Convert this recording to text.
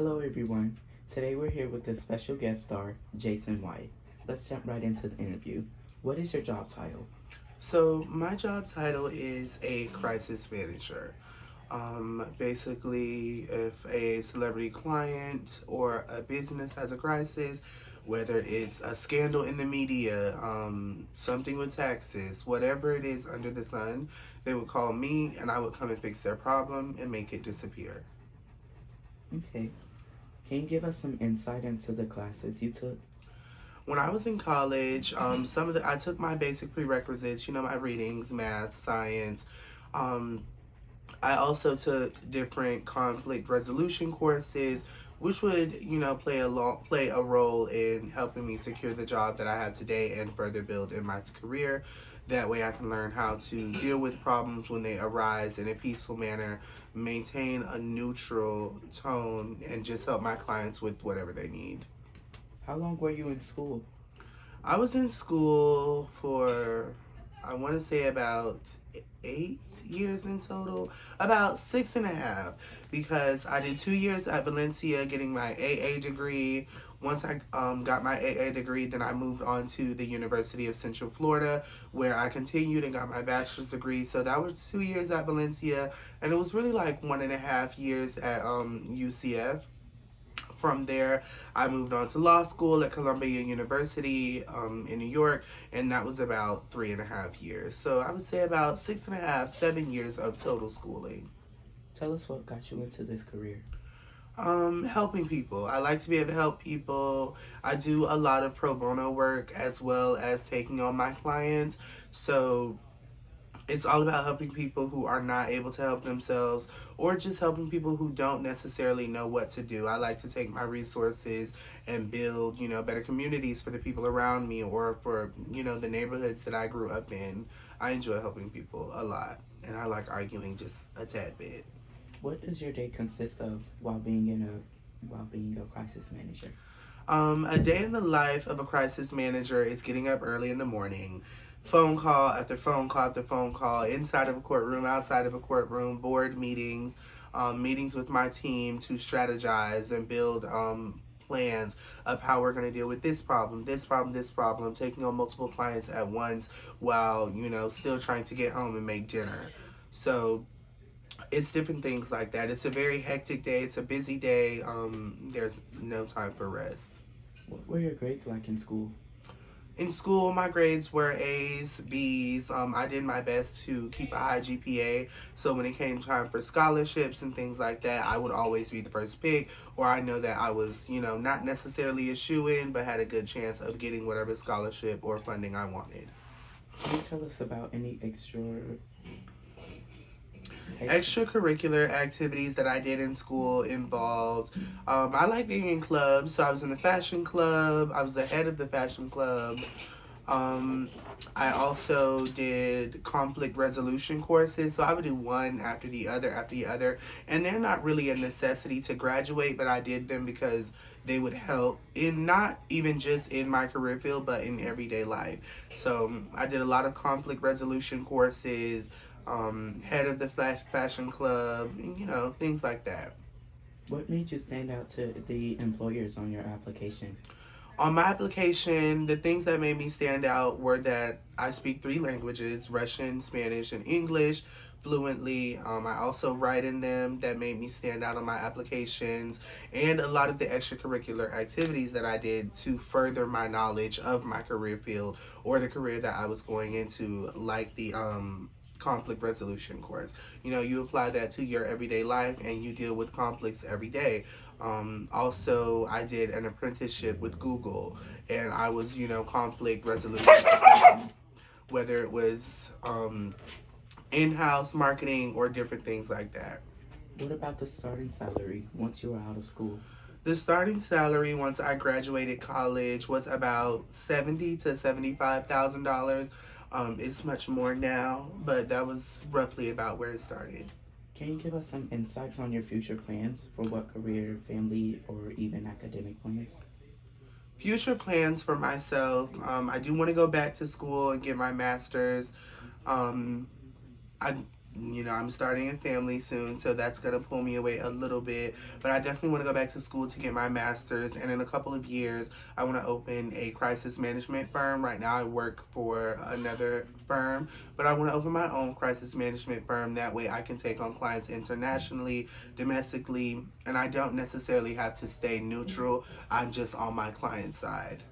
Hello, everyone. Today we're here with a special guest star, Jason White. Let's jump right into the interview. What is your job title? So my job title is a crisis manager. Basically, if a celebrity client or a business has a crisis, whether it's a scandal in the media, something with taxes, whatever it is under the sun, they would call me and I would come and fix their problem and make it disappear. Okay. Can you give us some insight into the classes you took? When I was in college, I took my basic prerequisites, my readings, math, science. Um, I also took different conflict resolution courses, which would, play a role in helping me secure the job that I have today and further build in my career. That way I can learn how to deal with problems when they arise in a peaceful manner, maintain a neutral tone, and just help my clients with whatever they need. How long were you in school? I was in school for, I want to say about 8 years in total, about 6.5, because I did 2 years at Valencia getting my AA degree. Once I got my AA degree, then I moved on to the University of Central Florida, where I continued and got my bachelor's degree. So that was 2 years at Valencia, and it was really like 1.5 years at UCF. From there, I moved on to law school at Columbia University in New York, and that was about 3.5 years. So I would say about 6.5, 7 years of total schooling. Tell us what got you into this career. Helping people. I like to be able to help people. I do a lot of pro bono work as well as taking on my clients. So it's all about helping people who are not able to help themselves or just helping people who don't necessarily know what to do. I like to take my resources and build, better communities for the people around me or for, the neighborhoods that I grew up in. I enjoy helping people a lot and I like arguing just a tad bit. What does your day consist of while being a crisis manager? A day in the life of a crisis manager is getting up early in the morning, phone call after phone call after phone call, inside of a courtroom, outside of a courtroom, board meetings, meetings with my team to strategize and build plans of how we're going to deal with this problem, this problem, this problem, taking on multiple clients at once while, still trying to get home and make dinner. So it's different things like that. It's a very hectic day. It's a busy day. There's no time for rest. What were your grades like in school? In school, my grades were A's, B's. I did my best to keep a high GPA. So when it came time for scholarships and things like that, I would always be the first pick. Or I know that I was, not necessarily a shoo-in, but had a good chance of getting whatever scholarship or funding I wanted. Can you tell us about any Extracurricular activities that I did in school involved, I like being in clubs. So I was in the fashion club. I was the head of the fashion club. I also did conflict resolution courses. So I would do one after the other. And they're not really a necessity to graduate, but I did them because they would help in not even just in my career field, but in everyday life. So I did a lot of conflict resolution courses, head of the fashion club, things like that. What made you stand out to the employers on your application? On my application, the things that made me stand out were that I speak 3 languages, Russian, Spanish, and English, fluently. I also write in them. That made me stand out on my applications, and a lot of the extracurricular activities that I did to further my knowledge of my career field or the career that I was going into, like the conflict resolution course. You apply that to your everyday life and you deal with conflicts every day. Also, I did an apprenticeship with Google and I was, conflict resolution, whether it was in-house marketing or different things like that. What about the starting salary once you were out of school? The starting salary once I graduated college was about $70,000 to $75,000. It's much more now, but that was roughly about where it started. Can you give us some insights on your future plans for what career, family, or even academic plans? Future plans for myself. I do want to go back to school and get my master's. I You know, I'm starting a family soon, so that's going to pull me away a little bit. But I definitely want to go back to school to get my master's. And in a couple of years, I want to open a crisis management firm. Right now, I work for another firm, but I want to open my own crisis management firm. That way, I can take on clients internationally, domestically, and I don't necessarily have to stay neutral. I'm just on my client side.